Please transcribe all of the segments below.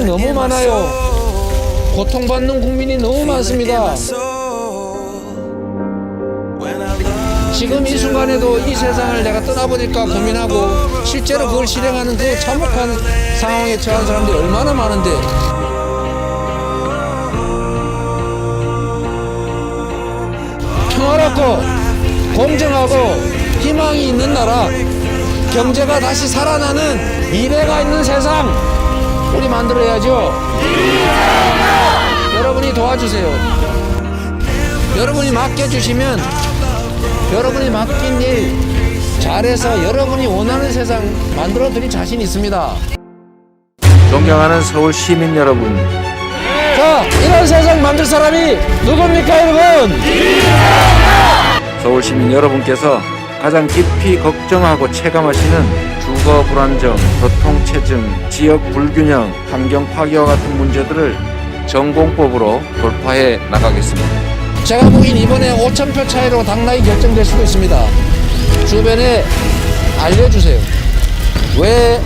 국민이 너무 많아요. 고통받는 국민이 너무 많습니다. 지금 이 순간에도 이 세상을 내가 떠나보니까 고민하고 실제로 그걸 실행하는 그 참혹한 상황에 처한 사람들이 얼마나 많은데, 평화롭고 공정하고 희망이 있는 나라, 경제가 다시 살아나는 미래가 있는 세상 우리 만들어야죠. 여러분이 도와주세요. 여러분이 맡겨주시면 여러분이 맡긴 일 잘해서 여러분이 원하는 세상 만들어 드릴 자신 있습니다. 존경하는 서울 시민 여러분, 자, 이런 세상 만들 사람이 누굽니까, 여러분? 서울 시민 여러분께서 가장 깊이 걱정하고 체감하시는 주거 불안정, 교통체증, 지역 불균형, 환경 파괴와 같은 문제들을 전공법으로 돌파해 나가겠습니다. 제가 보기엔 이번에 5,000표 차이로 당락이 결정될 수도 있습니다. 주변에 알려주세요. 왜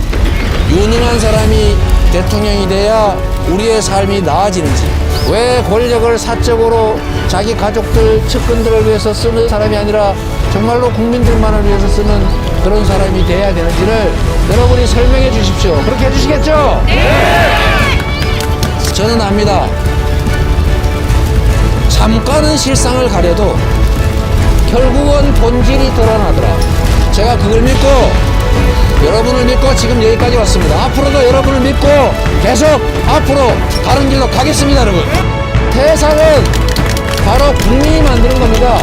유능한 사람이 대통령이 돼야 우리의 삶이 나아지는지, 왜 권력을 사적으로 자기 가족들, 측근들을 위해서 쓰는 사람이 아니라 정말로 국민들만을 위해서 쓰는 그런 사람이 돼야 되는지를 여러분이 설명해 주십시오. 그렇게 해주시겠죠? 저는 압니다. 잠깐은 실상을 가려도 결국은 본질이 드러나더라. 제가 그걸 믿고, 여러분을 믿고 지금 여기까지 왔습니다. 앞으로도 여러분을 믿고 계속 앞으로 다른 길로 가겠습니다, 여러분. 세상은 바로 국민이 만드는 겁니다.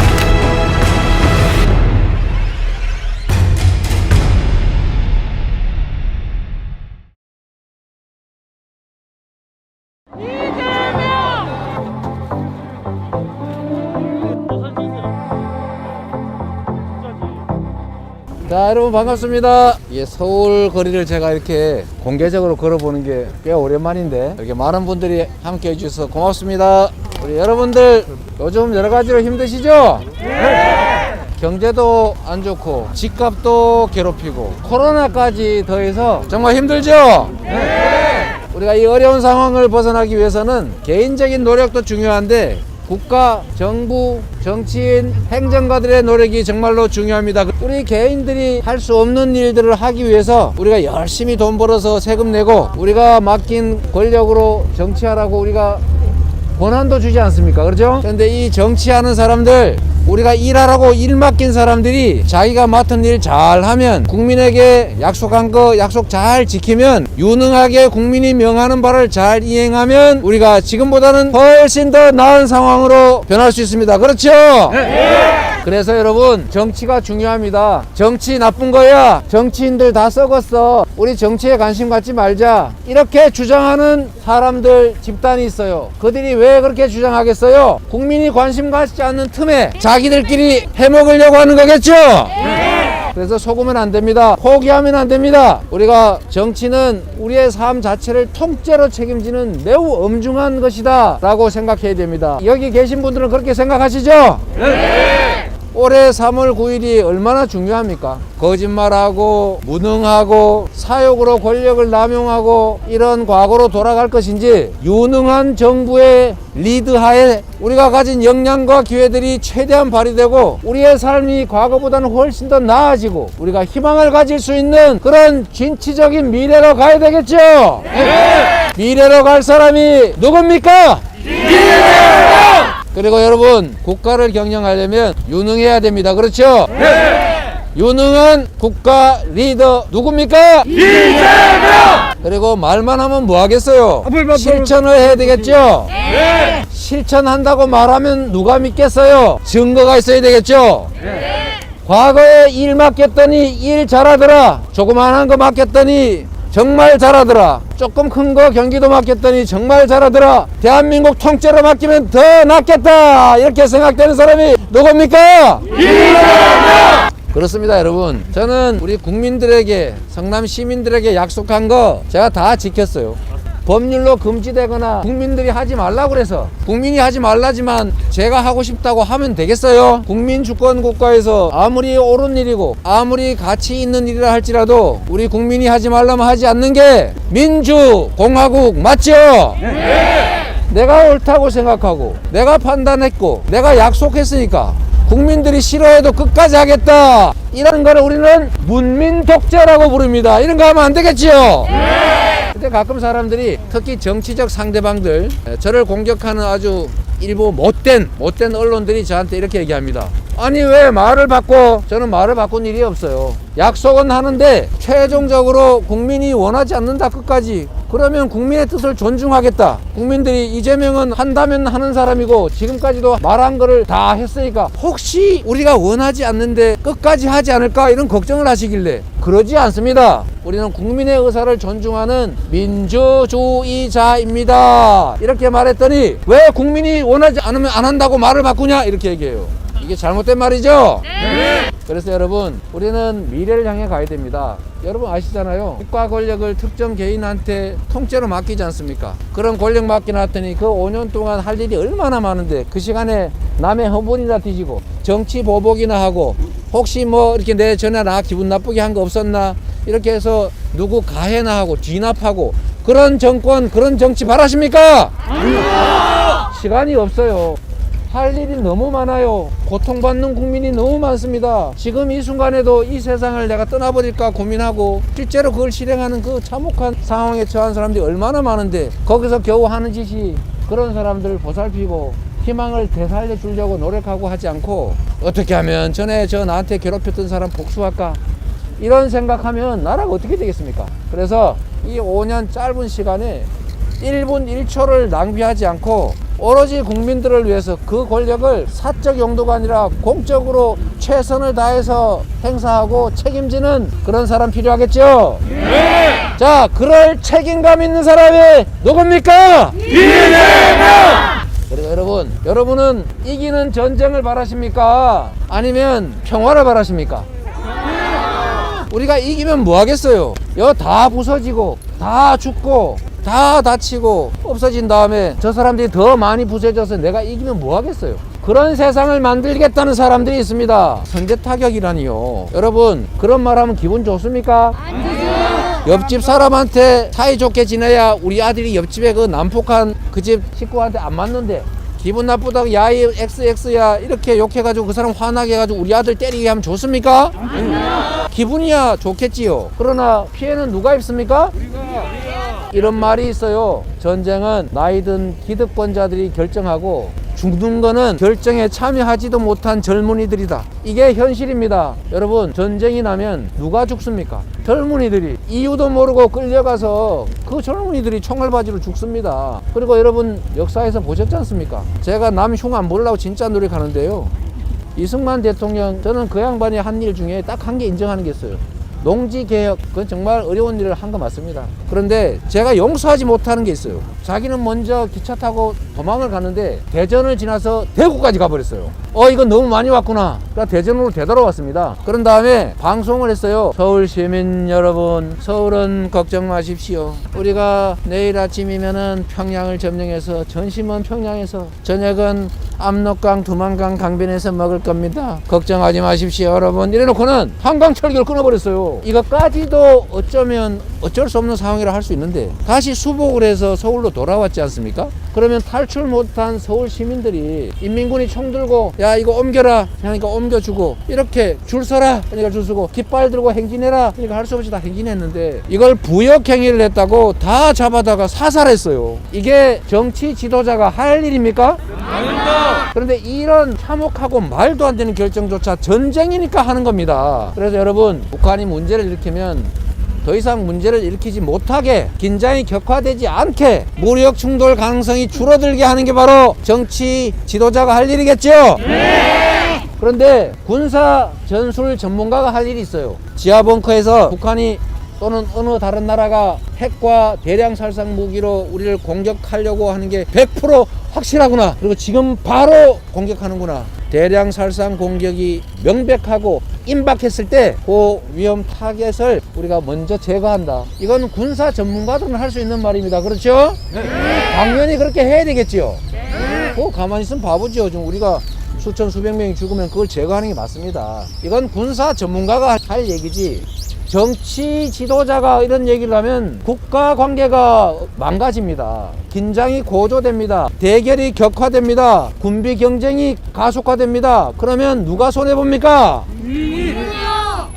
자, 여러분 반갑습니다. 서울 거리를 제가 이렇게 공개적으로 걸어보는 게 꽤 오랜만인데 이렇게 많은 분들이 함께 해주셔서 고맙습니다. 우리 여러분들 요즘 여러 가지로 힘드시죠? 네. 경제도 안 좋고 집값도 괴롭히고 코로나까지 더해서 정말 힘들죠? 네. 우리가 이 어려운 상황을 벗어나기 위해서는 개인적인 노력도 중요한데 국가, 정부, 정치인, 행정가들의 노력이 정말로 중요합니다. 우리 개인들이 할 수 없는 일들을 하기 위해서 우리가 열심히 돈 벌어서 세금 내고 우리가 맡긴 권력으로 정치하라고 우리가 권한도 주지 않습니까? 그렇죠? 그런데 이 정치하는 사람들, 우리가 일하라고 일 맡긴 사람들이 자기가 맡은 일 잘하면, 국민에게 약속한 거 약속 잘 지키면, 유능하게 국민이 명하는 바를 잘 이행하면 우리가 지금보다는 훨씬 더 나은 상황으로 변할 수 있습니다. 그렇죠? 네. 그래서 여러분, 정치가 중요합니다. 정치 나쁜 거야, 정치인들 다 썩었어, 우리 정치에 관심 갖지 말자, 이렇게 주장하는 사람들 집단이 있어요. 그들이 왜 그렇게 주장하겠어요? 국민이 관심 갖지 않는 틈에 자기들끼리 해먹으려고 하는 거겠죠? 그래서 속으면 안 됩니다. 포기하면 안 됩니다. 우리가 정치는 우리의 삶 자체를 통째로 책임지는 매우 엄중한 것이다 라고 생각해야 됩니다. 여기 계신 분들은 그렇게 생각하시죠? 네. 올해 3월 9일이 얼마나 중요합니까? 거짓말하고 무능하고 사욕으로 권력을 남용하고 이런 과거로 돌아갈 것인지, 유능한 정부의 리드하에 우리가 가진 역량과 기회들이 최대한 발휘되고 우리의 삶이 과거보다는 훨씬 더 나아지고 우리가 희망을 가질 수 있는 그런 진취적인 미래로 가야 되겠죠? 네. 미래로 갈 사람이 누굽니까? 그리고 여러분, 국가를 경영하려면 유능해야 됩니다. 그렇죠? 네. 유능한 국가 리더 누굽니까? 이재명! 그리고 말만 하면 뭐 하겠어요? 실천을 해야 되겠죠? 네. 실천한다고 말하면 누가 믿겠어요? 증거가 있어야 되겠죠? 네. 과거에 일 맡겼더니 일 잘하더라, 조그만한 거 맡겼더니 정말 잘하더라, 조금 큰 거 경기도 맡겼더니 정말 잘하더라, 대한민국 통째로 맡기면 더 낫겠다, 이렇게 생각되는 사람이 누굽니까? 이재명! 그렇습니다. 여러분, 저는 우리 국민들에게, 성남 시민들에게 약속한 거 제가 다 지켰어요. 법률로 금지되거나 국민들이 하지 말라고 그래서 국민이 하지 말라지만 제가 하고 싶다고 하면 되겠어요? 국민 주권 국가에서 아무리 옳은 일이고 아무리 가치 있는 일이라 할지라도 우리 국민이 하지 말라면 하지 않는 게 민주공화국 맞죠? 내가 옳다고 생각하고 내가 판단했고 내가 약속했으니까 국민들이 싫어해도 끝까지 하겠다, 이런 거를 우리는 문민독재라고 부릅니다. 이런 거 하면 안 되겠지요? 근데 가끔 사람들이 특히 정치적 상대방들, 저를 공격하는 아주 일부 못된 언론들이 저한테 이렇게 얘기합니다. 아니 왜 말을 바꿔? 저는 말을 바꾼 일이 없어요. 약속은 하는데 최종적으로 국민이 원하지 않는다 끝까지, 그러면 국민의 뜻을 존중하겠다. 국민들이 이재명은 한다면 하는 사람이고 지금까지도 말한 거를 다 했으니까 혹시 우리가 원하지 않는데 끝까지 하지 않을까, 이런 걱정을 하시길래 그러지 않습니다. 우리는 국민의 의사를 존중하는 민주주의자입니다. 이렇게 말했더니 왜 국민이 원하지 않으면 안 한다고 말을 바꾸냐, 이렇게 얘기해요. 이게 잘못된 말이죠? 네. 그래서 여러분, 우리는 미래를 향해 가야 됩니다. 여러분 아시잖아요. 국가 권력을 특정 개인한테 통째로 맡기지 않습니까? 그런 권력 맡겨놨더니 그 5년 동안 할 일이 얼마나 많은데 그 시간에 남의 허물이나 뒤지고 정치 보복이나 하고 혹시 뭐 이렇게 내 전에 나 기분 나쁘게 한 거 없었나 이렇게 해서 누구 가해나 하고 진압하고 그런 정권, 그런 정치 바라십니까? 아니요. 시간이 없어요. 할 일이 너무 많아요. 고통받는 국민이 너무 많습니다. 지금 이 순간에도 이 세상을 내가 떠나버릴까 고민하고 실제로 그걸 실행하는 그 참혹한 상황에 처한 사람들이 얼마나 많은데 거기서 겨우 하는 짓이 그런 사람들을 보살피고 희망을 되살려 주려고 노력하고 하지 않고 어떻게 하면 전에 나한테 괴롭혔던 사람 복수할까, 이런 생각하면 나라가 어떻게 되겠습니까? 그래서 이 5년 짧은 시간에 1분 1초를 낭비하지 않고 오로지 국민들을 위해서 그 권력을 사적 용도가 아니라 공적으로 최선을 다해서 행사하고 책임지는 그런 사람 필요하겠죠? 네! 자, 그럴 책임감 있는 사람이 누굽니까? 이재명! 그리고 여러분은 이기는 전쟁을 바라십니까? 아니면 평화를 바라십니까? 우리가 이기면 뭐 하겠어요? 이거 다 부서지고 다 죽고 다 다치고 없어진 다음에 저 사람들이 더 많이 부서져서 내가 이기면 뭐 하겠어요? 그런 세상을 만들겠다는 사람들이 있습니다. 선제 타격이라니요. 여러분, 그런 말 하면 기분 좋습니까? 옆집 사람한테 사이좋게 지내야 우리 아들이 옆집에 그 난폭한 그 집 식구한테 안 맞는데 기분 나쁘다고 야 이 XX야 이렇게 욕해가지고 그 사람 화나게 해가지고 우리 아들 때리게 하면 좋습니까? 기분이야 좋겠지요. 그러나 피해는 누가 입습니까? 이런 말이 있어요. 전쟁은 나이든 기득권자들이 결정하고 죽는 거는 결정에 참여하지도 못한 젊은이들이다. 이게 현실입니다. 여러분, 전쟁이 나면 누가 죽습니까? 젊은이들이 이유도 모르고 끌려가서 그 젊은이들이 총알바지로 죽습니다. 그리고 여러분 역사에서 보셨지 않습니까? 제가 남 흉 안 보려고 진짜 노력하는데요. 이승만 대통령, 저는 그 양반이 한 일 중에 딱 한 개 인정하는 게 있어요. 농지개혁, 그건 정말 어려운 일을 한 거 맞습니다. 그런데 제가 용서하지 못하는 게 있어요. 자기는 먼저 기차 타고 도망을 가는데 대전을 지나서 대구까지 가버렸어요. 이건 너무 많이 왔구나. 그러니까 대전으로 되돌아왔습니다. 그런 다음에 방송을 했어요. 서울 시민 여러분, 서울은 걱정 마십시오. 우리가 내일 아침이면은 평양을 점령해서 점심은 평양에서 저녁은 압록강, 두만강 강변에서 먹을 겁니다. 걱정하지 마십시오 여러분. 이래놓고는 한강철교를 끊어버렸어요. 이것까지도 어쩌면 어쩔 수 없는 상황이라 할 수 있는데 다시 수복을 해서 서울로 돌아왔지 않습니까? 그러면 탈출 못한 서울 시민들이 인민군이 총 들고 야 이거 옮겨라 그러니까 옮겨주고 이렇게 줄 서라 그러니까 줄 서고 깃발 들고 행진해라 그러니까 할 수 없이 다 행진했는데 이걸 부역행위를 했다고 다 잡아다가 사살했어요. 이게 정치 지도자가 할 일입니까? 아닙니다. 그런데 이런 참혹하고 말도 안 되는 결정조차 전쟁이니까 하는 겁니다. 그래서 여러분, 북한이 문제를 일으키면 더 이상 문제를 일으키지 못하게, 긴장이 격화되지 않게, 무력 충돌 가능성이 줄어들게 하는 게 바로 정치 지도자가 할 일이겠죠? 네! 그런데 군사 전술 전문가가 할 일이 있어요. 지하 벙커에서 북한이 또는 어느 다른 나라가 핵과 대량 살상 무기로 우리를 공격하려고 하는 게 100% 확실하구나. 그리고 지금 바로 공격하는구나. 대량 살상 공격이 명백하고 임박했을 때 그 위험 타겟을 우리가 먼저 제거한다. 이건 군사 전문가들은 할 수 있는 말입니다. 그렇죠? 당연히 그렇게 해야 되겠지요. 가만히 있으면 바보죠. 지금 우리가 수천 수백 명이 죽으면 그걸 제거하는 게 맞습니다. 이건 군사 전문가가 할 얘기지. 정치 지도자가 이런 얘기를 하면 국가 관계가 망가집니다. 긴장이 고조됩니다. 대결이 격화됩니다. 군비 경쟁이 가속화됩니다. 그러면 누가 손해봅니까?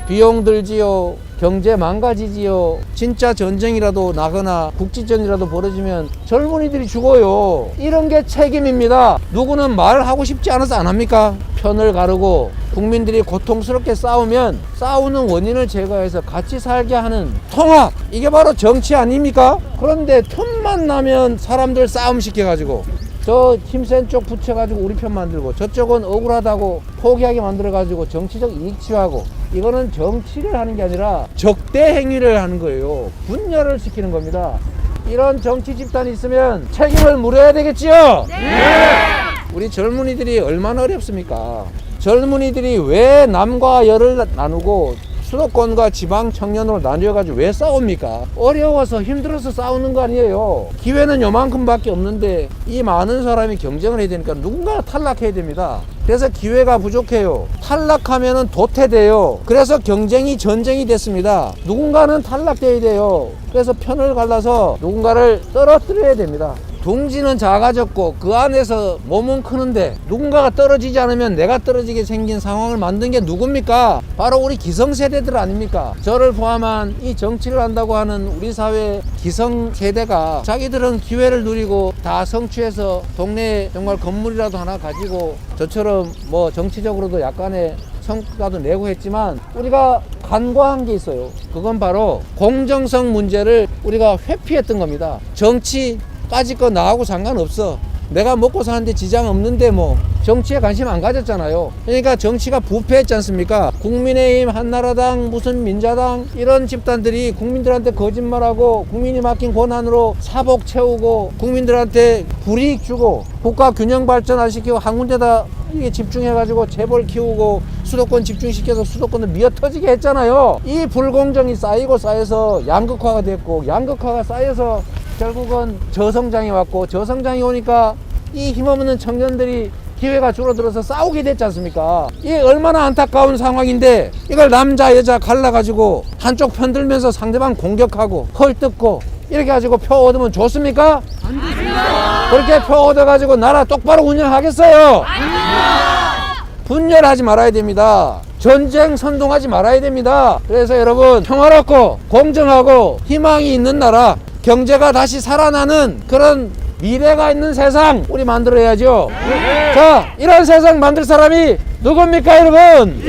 비용 들지요. 경제 망가지지요. 진짜 전쟁이라도 나거나 국지전이라도 벌어지면 젊은이들이 죽어요. 이런 게 책임입니다. 누구는 말하고 싶지 않아서 안 합니까? 편을 가르고 국민들이 고통스럽게 싸우면 싸우는 원인을 제거해서 같이 살게 하는 통합, 이게 바로 정치 아닙니까? 그런데 틈만 나면 사람들 싸움 시켜가지고 저 힘센 쪽 붙여가지고 우리 편 만들고 저쪽은 억울하다고 포기하게 만들어가지고 정치적 이익 취하고, 이거는 정치를 하는 게 아니라 적대 행위를 하는 거예요. 분열을 시키는 겁니다. 이런 정치 집단이 있으면 책임을 물어야 되겠지요? 우리 젊은이들이 얼마나 어렵습니까? 젊은이들이 왜 남과 여를 나누고 수도권과 지방 청년으로 나뉘어가지고 왜 싸웁니까? 어려워서 힘들어서 싸우는 거 아니에요. 기회는 요만큼밖에 없는데 이 많은 사람이 경쟁을 해야 되니까 누군가 탈락해야 됩니다. 그래서 기회가 부족해요. 탈락하면은 도태돼요. 그래서 경쟁이 전쟁이 됐습니다. 누군가는 탈락돼야 돼요. 그래서 편을 갈라서 누군가를 떨어뜨려야 됩니다. 둥지는 작아졌고 그 안에서 몸은 크는데 누군가가 떨어지지 않으면 내가 떨어지게 생긴 상황을 만든 게 누굽니까? 바로 우리 기성세대들 아닙니까? 저를 포함한 이 정치를 한다고 하는 우리 사회 기성세대가 자기들은 기회를 누리고 다 성취해서 동네에 정말 건물이라도 하나 가지고 저처럼 뭐 정치적으로도 약간의 성과도 내고 했지만 우리가 간과한 게 있어요. 그건 바로 공정성 문제를 우리가 회피했던 겁니다. 정치 까짓 거 나하고 상관없어. 내가 먹고 사는데 지장 없는데 뭐 정치에 관심 안 가졌잖아요. 그러니까 정치가 부패했지 않습니까? 국민의힘, 한나라당, 무슨 민자당 이런 집단들이 국민들한테 거짓말하고 국민이 맡긴 권한으로 사복 채우고 국민들한테 불이익 주고 국가 균형 발전 안 시키고 한 군데다 이게 집중해가지고 재벌 키우고 수도권 집중시켜서 수도권을 미어터지게 했잖아요. 이 불공정이 쌓이고 쌓여서 양극화가 됐고 양극화가 쌓여서 결국은 저성장이 왔고 저성장이 오니까 이 힘없는 청년들이 기회가 줄어들어서 싸우게 됐지 않습니까? 이게 얼마나 안타까운 상황인데 이걸 남자 여자 갈라가지고 한쪽 편들면서 상대방 공격하고 헐뜯고 이렇게 가지고 표 얻으면 좋습니까? 안 됩니다. 그렇게 표 얻어가지고 나라 똑바로 운영하겠어요? 아닙니다. 분열하지 말아야 됩니다. 전쟁 선동하지 말아야 됩니다. 그래서 여러분 평화롭고 공정하고 희망이 있는 나라, 경제가 다시 살아나는 그런 미래가 있는 세상 우리 만들어야죠. 자, 이런 세상 만들 사람이 누굽니까 여러분?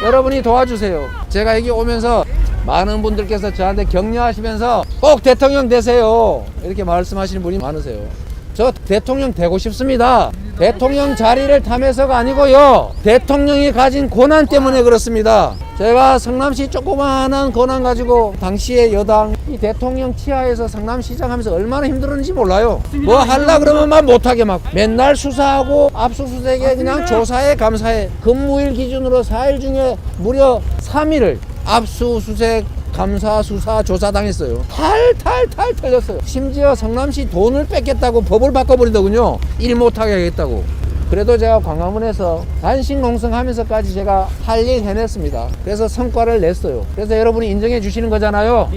여러분이 도와주세요. 제가 여기 오면서 많은 분들께서 저한테 격려하시면서 꼭 대통령 되세요 이렇게 말씀하시는 분이 많으세요. 저 대통령 되고 싶습니다. 대통령 자리를 탐해서가 아니고요, 대통령이 가진 권한 때문에 그렇습니다. 제가 성남시 조그마한 권한 가지고 당시의 여당 이 대통령 치하에서 성남시장 하면서 얼마나 힘들었는지 몰라요. 뭐 하려 그러면 막 못하게 막 맨날 수사하고 압수수색에 그냥 조사해 감사해. 근무일 기준으로 4일 중에 무려 3일을 압수수색 감사, 수사, 조사 당했어요. 탈탈탈 털렸어요. 심지어 성남시 돈을 뺏겠다고 법을 바꿔버리더군요. 일 못하게 하겠다고. 그래도 제가 광화문에서 단식 농성하면서까지 제가 할 일 해냈습니다. 그래서 성과를 냈어요. 그래서 여러분이 인정해 주시는 거잖아요.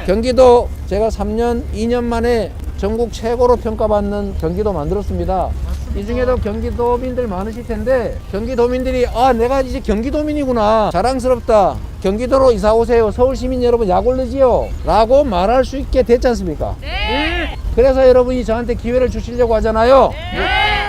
경기도 제가 3년, 2년 만에 전국 최고로 평가받는 경기도 만들었습니다. 이 중에도 경기도민들 많으실 텐데 경기도민들이 내가 이제 경기도민이구나, 자랑스럽다, 경기도로 이사 오세요, 서울시민 여러분 약 올르지요 라고 말할 수 있게 됐지 않습니까? 네. 그래서 여러분이 저한테 기회를 주시려고 하잖아요. 네.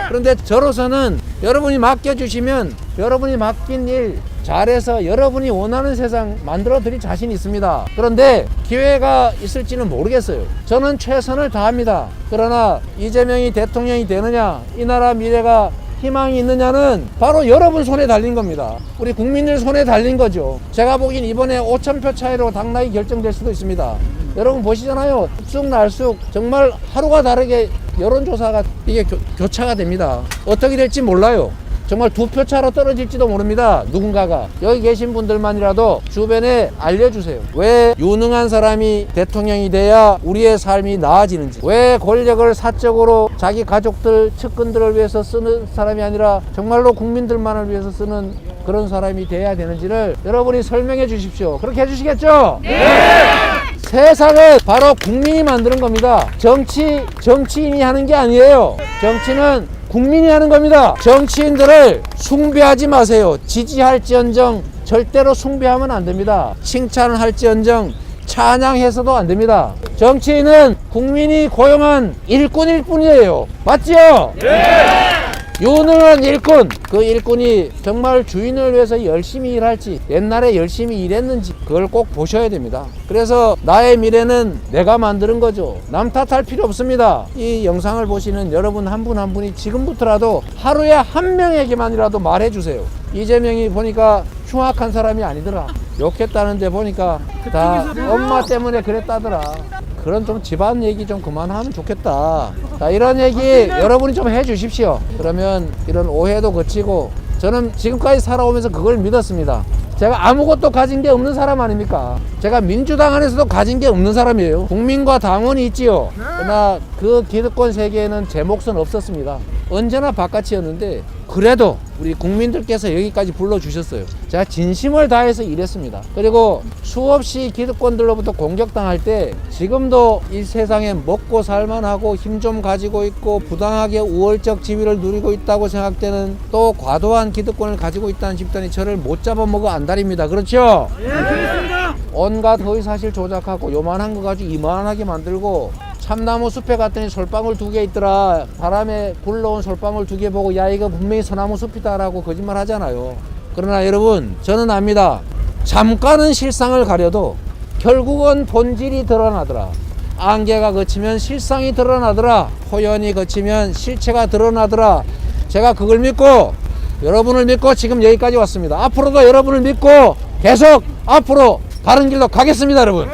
그런데 저로서는 여러분이 맡겨주시면 여러분이 맡긴 일 잘해서 여러분이 원하는 세상 만들어 드릴 자신이 있습니다. 그런데 기회가 있을지는 모르겠어요. 저는 최선을 다합니다. 그러나 이재명이 대통령이 되느냐, 이 나라 미래가 희망이 있느냐는 바로 여러분 손에 달린 겁니다. 우리 국민들 손에 달린 거죠. 제가 보기엔 이번에 5,000표 차이로 당락이 결정될 수도 있습니다. 여러분 보시잖아요. 쑥날쑥 정말 하루가 다르게 여론조사가 이게 교차가 됩니다. 어떻게 될지 몰라요. 정말 2표 차로 떨어질지도 모릅니다. 누군가가. 여기 계신 분들만이라도 주변에 알려주세요. 왜 유능한 사람이 대통령이 돼야 우리의 삶이 나아지는지, 왜 권력을 사적으로 자기 가족들, 측근들을 위해서 쓰는 사람이 아니라 정말로 국민들만을 위해서 쓰는 그런 사람이 돼야 되는지를 여러분이 설명해 주십시오. 그렇게 해주시겠죠? 네! 세상은 바로 국민이 만드는 겁니다. 정치인이 하는 게 아니에요. 정치는 국민이 하는 겁니다. 정치인들을 숭배하지 마세요. 지지할지언정 절대로 숭배하면 안 됩니다. 칭찬을 할지언정 찬양해서도 안 됩니다. 정치인은 국민이 고용한 일꾼일 뿐이에요. 맞죠? 네! 유능한 일꾼, 그 일꾼이 정말 주인을 위해서 열심히 일할지, 옛날에 열심히 일했는지 그걸 꼭 보셔야 됩니다. 그래서 나의 미래는 내가 만드는 거죠. 남 탓할 필요 없습니다. 이 영상을 보시는 여러분 한 분 한 분이 지금부터라도 하루에 한 명에게만이라도 말해주세요. 이재명이 보니까 흉악한 사람이 아니더라. 욕했다는데 보니까 다 엄마 때문에 그랬다더라. 그런 좀 집안 얘기 좀 그만하면 좋겠다. 자, 이런 얘기 여러분이 좀 해주십시오. 그러면 이런 오해도 거치고, 저는 지금까지 살아오면서 그걸 믿었습니다. 제가 아무것도 가진 게 없는 사람 아닙니까? 제가 민주당 안에서도 가진 게 없는 사람이에요. 국민과 당원이 있지요. 그러나 그 기득권 세계에는 제 몫은 없었습니다. 언제나 바깥이었는데 그래도 우리 국민들께서 여기까지 불러주셨어요. 제가 진심을 다해서 일했습니다. 그리고 수없이 기득권들로부터 공격당할 때 지금도 이 세상에 먹고 살만하고 힘 좀 가지고 있고 부당하게 우월적 지위를 누리고 있다고 생각되는 또 과도한 기득권을 가지고 있다는 집단이 저를 못 잡아먹어 안달입니다. 그렇죠? 예, 그렇습니다. 온갖 허위사실 조작하고 요만한 거 가지고 이만하게 만들고, 참나무 숲에 갔더니 솔방울 2개 있더라. 바람에 굴러온 솔방울 2개 보고 야 이거 분명히 소나무 숲이다 라고 거짓말 하잖아요. 그러나 여러분, 저는 압니다. 잠깐은 실상을 가려도 결국은 본질이 드러나더라. 안개가 걷히면 실상이 드러나더라. 호연이 걷히면 실체가 드러나더라. 제가 그걸 믿고 여러분을 믿고 지금 여기까지 왔습니다. 앞으로도 여러분을 믿고 계속 앞으로 바른 길로 가겠습니다. 여러분,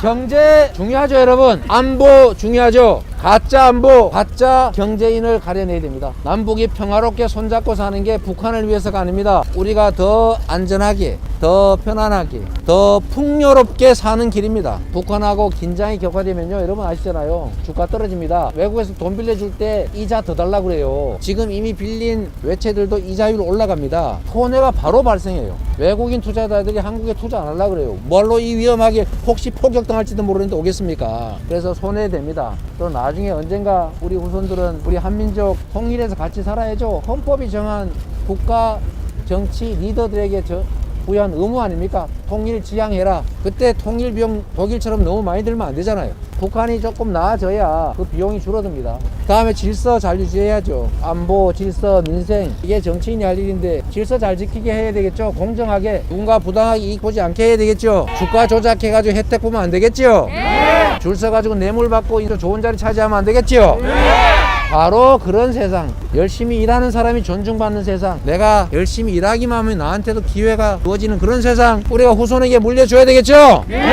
경제 중요하죠. 여러분, 안보 중요하죠. 가짜 안보, 가짜 경제인을 가려내야 됩니다. 남북이 평화롭게 손잡고 사는 게 북한을 위해서가 아닙니다. 우리가 더 안전하게, 더 편안하게, 더 풍요롭게 사는 길입니다. 북한하고 긴장이 격화되면요, 여러분 아시잖아요. 주가 떨어집니다. 외국에서 돈 빌려줄 때 이자 더 달라고 그래요. 지금 이미 빌린 외채들도 이자율 올라갑니다. 손해가 바로 발생해요. 외국인 투자자들이 한국에 투자 안 하려고 그래요. 뭘로 이 위험하게 혹시 포격당할지도 모르는데 오겠습니까? 그래서 손해됩니다. 또 나중에 언젠가 우리 후손들은 우리 한민족 통일해서 같이 살아야죠. 헌법이 정한 국가 정치 리더들에게 부여한 의무 아닙니까? 통일 지향해라. 그때 통일 비용 독일처럼 너무 많이 들면 안 되잖아요. 북한이 조금 나아져야 그 비용이 줄어듭니다. 다음에 질서 잘 유지해야죠. 안보, 질서, 민생, 이게 정치인이 할 일인데 질서 잘 지키게 해야 되겠죠. 공정하게, 누군가 부당하게 이익 보지 않게 해야 되겠죠. 주가 조작해가지고 혜택 보면 안 되겠죠. 네. 줄 서가지고 뇌물 받고 좋은 자리 차지하면 안 되겠죠. 네. 바로 그런 세상, 열심히 일하는 사람이 존중받는 세상, 내가 열심히 일하기만 하면 나한테도 기회가 주어지는 그런 세상, 우리가 후손에게 물려줘야 되겠죠. 네.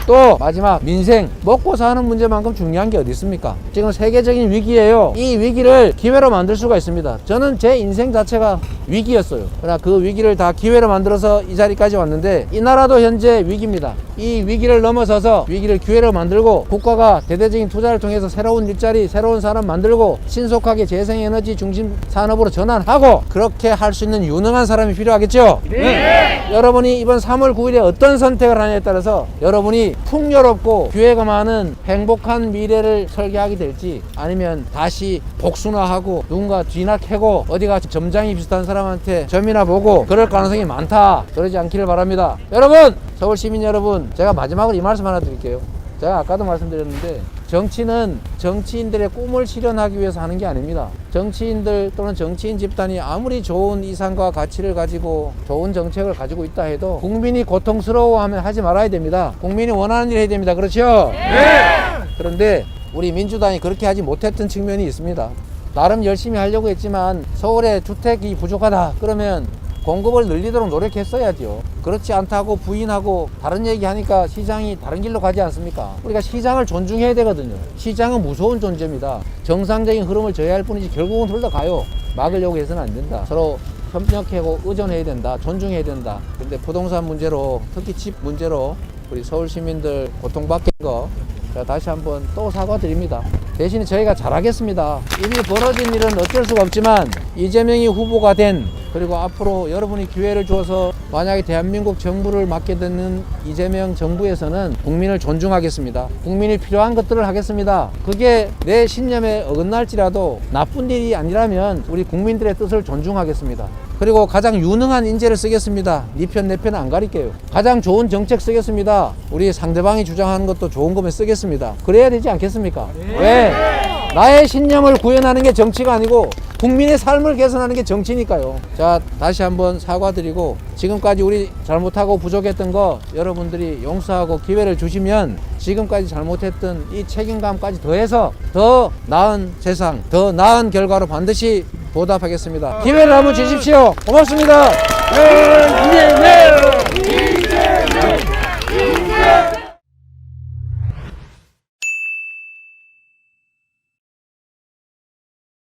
또 마지막, 민생, 먹고 사는 문제만큼 중요한 게 어디 있습니까? 지금 세계적인 위기예요. 이 위기를 기회로 만들 수가 있습니다. 저는 제 인생 자체가 위기였어요. 그러나 그 위기를 다 기회로 만들어서 이 자리까지 왔는데, 이 나라도 현재 위기입니다. 이 위기를 넘어서서 위기를 기회로 만들고, 국가가 대대적인 투자를 통해서 새로운 일자리, 새로운 사람 만들고, 신속하게 재생에너지 중심 산업으로 전환하고, 그렇게 할 수 있는 유능한 사람이 필요하겠죠? 네. 여러분이 이번 3월 9일에 어떤 선택을 하냐에 따라서 여러분이 풍요롭고 기회가 많은 행복한 미래를 설계하게 될지, 아니면 다시 복순화하고 누군가 뒤나 캐고 어디가 점장이 비슷한 사람한테 점이나 보고 그럴 가능성이 많다. 그러지 않기를 바랍니다. 여러분, 서울 시민 여러분, 제가 마지막으로 이 말씀 하나 드릴게요. 제가 아까도 말씀드렸는데, 정치는 정치인들의 꿈을 실현하기 위해서 하는 게 아닙니다. 정치인들 또는 정치인 집단이 아무리 좋은 이상과 가치를 가지고 좋은 정책을 가지고 있다 해도 국민이 고통스러워하면 하지 말아야 됩니다. 국민이 원하는 일 해야 됩니다. 그렇죠? 네! 그런데 우리 민주당이 그렇게 하지 못했던 측면이 있습니다. 나름 열심히 하려고 했지만 서울에 주택이 부족하다 그러면 공급을 늘리도록 노력했어야죠. 그렇지 않다고 부인하고 다른 얘기하니까 시장이 다른 길로 가지 않습니까? 우리가 시장을 존중해야 되거든요. 시장은 무서운 존재입니다. 정상적인 흐름을 저해할 뿐이지 결국은 흘러가요. 막으려고 해서는 안 된다. 서로 협력하고 의존해야 된다. 존중해야 된다. 근데 부동산 문제로, 특히 집 문제로 우리 서울 시민들 고통받는 거 제가 다시 한번 또 사과드립니다. 대신에 저희가 잘하겠습니다. 이미 벌어진 일은 어쩔 수가 없지만 이재명이 후보가 된, 그리고 앞으로 여러분이 기회를 주어서 만약에 대한민국 정부를 맡게 되는 이재명 정부에서는 국민을 존중하겠습니다. 국민이 필요한 것들을 하겠습니다. 그게 내 신념에 어긋날지라도 나쁜 일이 아니라면 우리 국민들의 뜻을 존중하겠습니다. 그리고 가장 유능한 인재를 쓰겠습니다. 네 편 내 편 안 가릴게요. 가장 좋은 정책 쓰겠습니다. 우리 상대방이 주장하는 것도 좋은 거면 쓰겠습니다. 그래야 되지 않겠습니까? 왜? 나의 신념을 구현하는 게 정치가 아니고 국민의 삶을 개선하는 게 정치니까요. 자, 다시 한번 사과드리고 지금까지 우리 잘못하고 부족했던 거 여러분들이 용서하고 기회를 주시면 지금까지 잘못했던 이 책임감까지 더해서 더 나은 세상, 더 나은 결과로 반드시 보답하겠습니다. 기회를 한번 주십시오. 고맙습니다. 네.